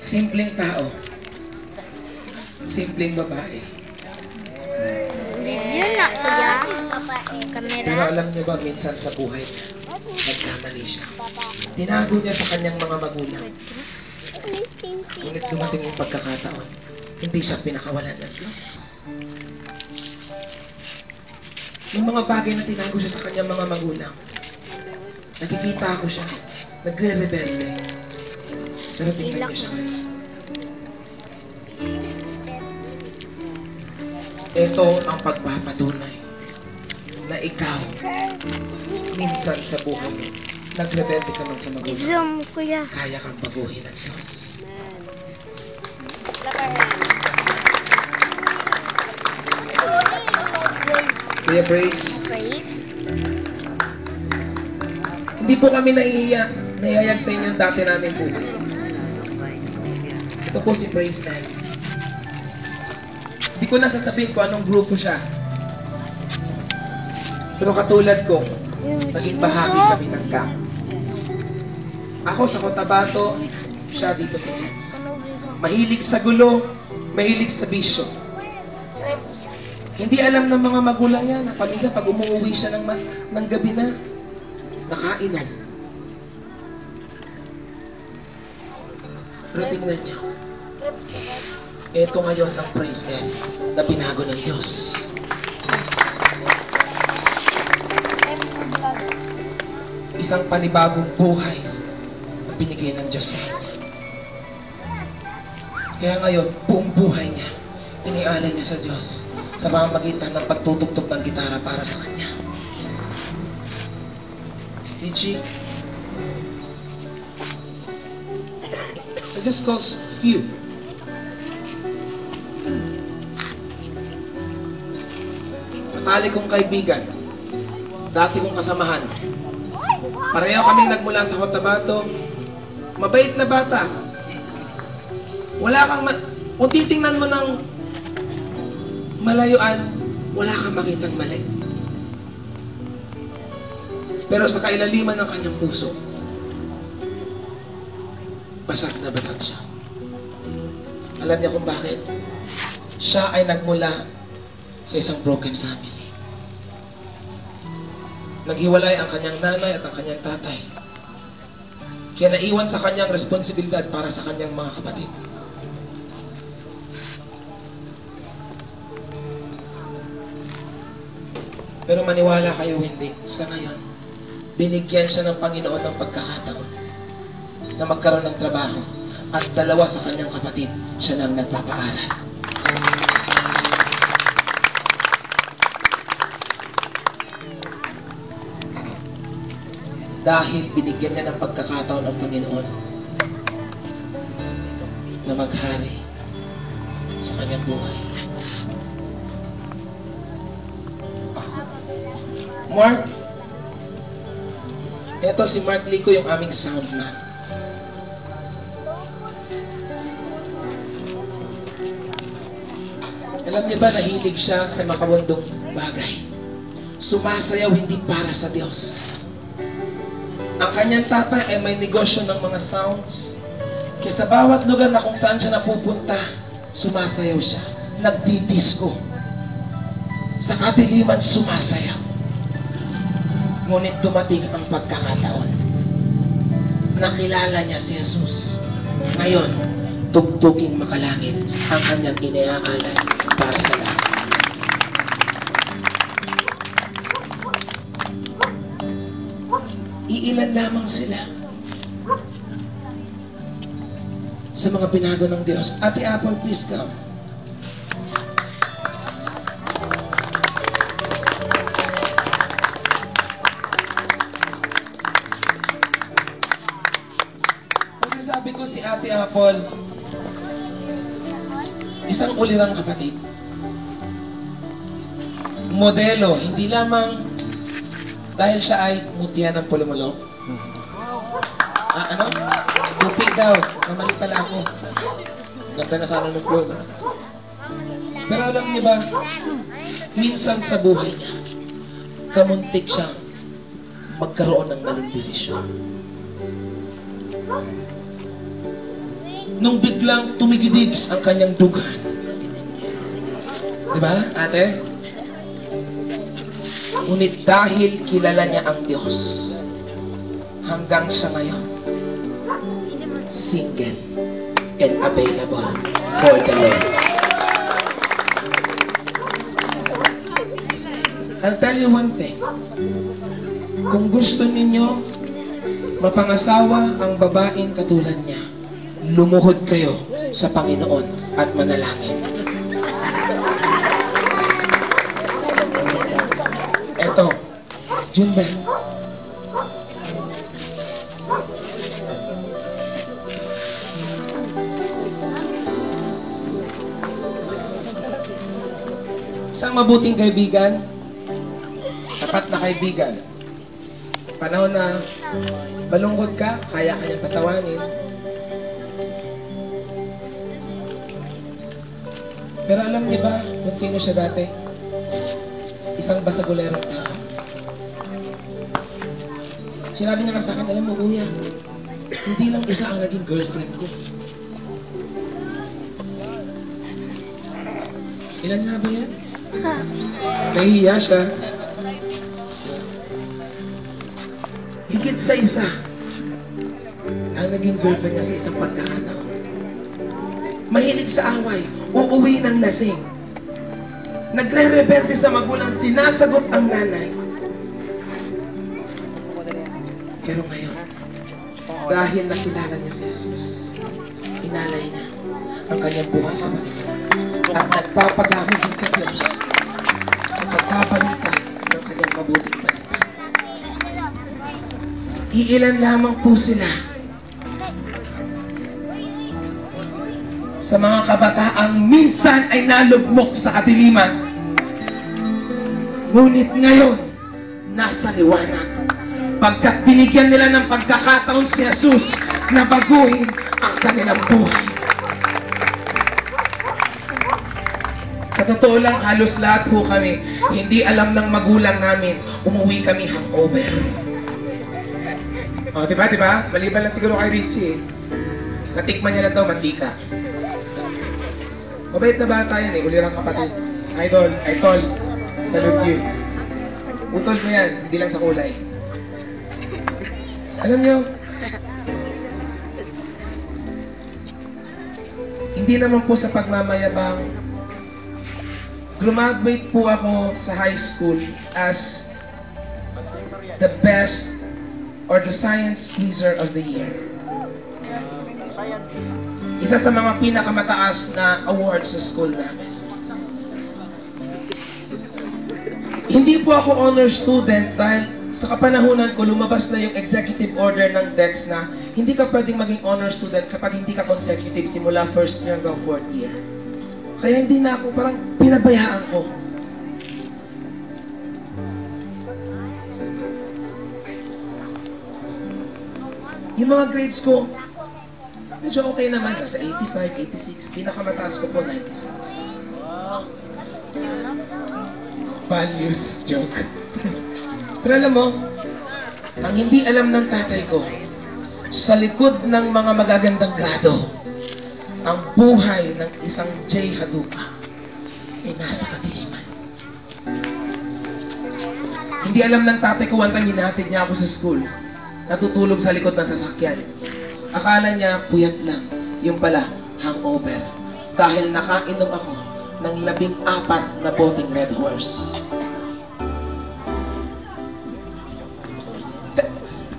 Simpleng tao. Simpleng babae. Video na kuya. Kamera. Pero alam niyo ba, minsan sa buhay niya, nagkamali siya. Tinago niya sa kanyang mga magulang. Ngunit dumating yung pagkakataon, hindi siya pinakawalan ng Diyos. Yung mga bagay na tinago siya sa kanyang mga magulang, nakikita ko siya, nagre-rebelde. Pero tingnan niyo siya ngayon. Ito ang pagpapatunay na ikaw, minsan sa buhay mo, nagrebelde ka man sa magulang, Zoom kuya. kaya kang baguhin ng Diyos. Kuya Praise, hindi po kami nahihiyag sa inyo dati namin buhay. Ito po si Praise na. Hindi ko na sasabihin kung anong grupo siya. Pero katulad ko, maging bahagi kami ng camp. Ako sa Cotabato, siya dito sa Jensen. Mahilig sa gulo, mahilig sa bisyo. Hindi alam ng mga magulang niya na paminsan pag umuwi siya ng gabi na, nakainom. Pero tingnan niyo, ito ngayon ang praise man na binago ng Diyos. Isang panibagong buhay na binigay ng Diyos sa kanya. Kaya ngayon, buong buhay niya, inialay niya sa Diyos sa pamamagitan ng pagtutugtog ng gitara para sa kanya. Richie, I just call few. Matali kong kaibigan, dati kong kasamahan. Pareho kaming nagmula sa Cotabato. Mabait na bata. Wala kang kung titingnan mo ng malayuan, wala kang makitang mali. Pero sa kailaliman ng kanyang puso, basag na basag siya. Alam niya kung bakit? Siya ay nagmula sa isang broken family. Naghiwalay ang kanyang nanay at ang kanyang tatay. Kaya naiwan sa kanyang responsibilidad para sa kanyang mga kapatid. Pero maniwala kayo hindi, sa ngayon, binigyan siya ng Panginoon ng pagkakataon na magkaroon ng trabaho at dalawa sa kanyang kapatid, siya nang nagpapaaral. Dahil binigyan niya ng pagkakataon ang Panginoon na maghari sa kanyang buhay. Mark, ito si Mark Lico, yung aming soundman. Alam niyo ba, nahilig siya sa makawandong bagay. Sumasayaw hindi para sa Diyos. Ang kanyang tatay ay may negosyo ng mga sounds. Kaya sa bawat lugar na kung saan siya napupunta, sumasayaw siya. Nagdidisco. Sa kadiliman, sumasayaw. Ngunit dumating ang pagkakataon. Nakilala niya si Jesus. Ngayon, tugtuging makalangit ang kanyang iniaalay para sa lahat. Iilan lamang sila sa mga binago ng Diyos. Ate Apple, please come. Masasabi ko si Ate Apple, isang ulirang kapatid. Modelo, hindi lamang dahil siya ay mutya ng pulumulok. Ano? Tupi daw. Kamali pala ako. Ganda na sana ng flow. Pero alam niyo ba, minsan sa buhay niya, kamuntik siyang magkaroon ng maling desisyon. nung biglang tumigidigs ang kanyang dugan. Diba, ate? Ngunit dahil kilala niya ang Diyos, hanggang sa ngayon, single and available for the Lord. I'll tell you one thing. Kung gusto ninyo mapangasawa ang babaeng katulad niya, lumuhod kayo sa Panginoon at manalangin. Eto, Junbel. Isang mabuting kaibigan, tapat na kaibigan. Panahon na malungkot ka, kaya ka niyang patawanin. Pero alam niyo ba kung sino siya dati? Isang basagulerong tao. Sinabi niya nga sa akin, alam mo kuya, hindi lang isa ang naging girlfriend ko. Ilan nga ba yan? Nahihiya siya. Higit sa isa ang naging girlfriend niya sa isang pagkakataon. Mahilig sa away, uuwi ng lasing. Nagre-rebelde sa magulang, sinasagot ang nanay. Pero ngayon, dahil nakilala niya si Jesus, inalay niya ang kanyang buhay sa Panginoon. At nagpapagamit siya sa Diyos sa pagpapalita ng kanyang mabuting balita. Iilan lamang po sila sa mga kabataang minsan ay nalugmok sa kadiliman. Ngunit ngayon, nasa liwanag. Pagkat binigyan nila ng pagkakataon si Jesus na baguhin ang kanilang buhay. Sa totoo lang, halos lahat ho kami, hindi alam ng magulang namin, umuwi kami hangover. O, diba? Maliban lang siguro kay Richie. Natikman niya lang daw mantika. Mabait na bata yan eh, ulirang kapatid. Idol, salute you. Utol mo yan, hindi lang sa kulay. Alam nyo, hindi naman po sa pagmamayabang, graduate po ako sa high school as the best or the science pleaser of the year. Isa sa mga pinakamataas na award sa school namin. Hindi po ako honor student dahil sa kapanahunan ko lumabas na yung executive order ng DEX na hindi ka pwedeng maging honor student kapag hindi ka consecutive simula first year hanggang fourth year. Kaya hindi na ako, parang pinabayaan ko. Yung mga grades ko, medyo okay naman. Nasa 85, 86. Pinakamataas ko po, 96. Values. Joke. Pero alam mo, ang hindi alam ng tatay ko, sa likod ng mga magagandang grado, ang buhay ng isang J. Haduka ay nasa kadiliman. Hindi alam ng tatay ko, one time hinatid niya ako sa school. Natutulog sa likod ng sasakyan. Akala niya, puyat lang. Yung pala, hangover. Dahil nakainom ako ng 14 na boteng Red Horse.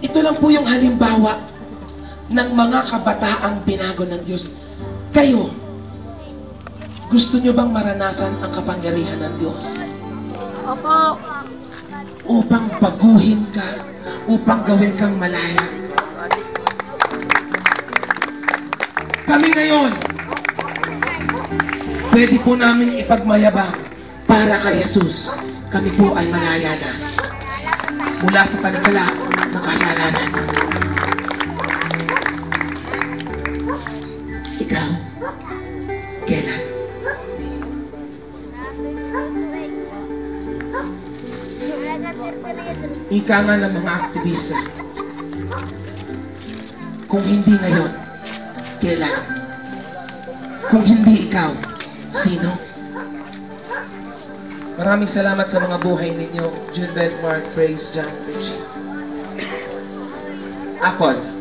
Ito lang po yung halimbawa ng mga kabataang binago ng Diyos. Kayo, gusto nyo bang maranasan ang kapangyarihan ng Diyos? Opo. Upang baguhin ka, upang gawin kang malaya. Kami ngayon, pwede po namin ipagmayabang para kay Jesus. Kami po ay malaya na mula sa tanikala ng kasalanan. Ikaw, kailan? Ika nga ng mga aktivista, kung hindi ngayon, Kailan? Kung hindi ikaw, sino? Maraming salamat sa mga buhay ninyo. Junbeth, Mark, Praise, John, Richie. Apple.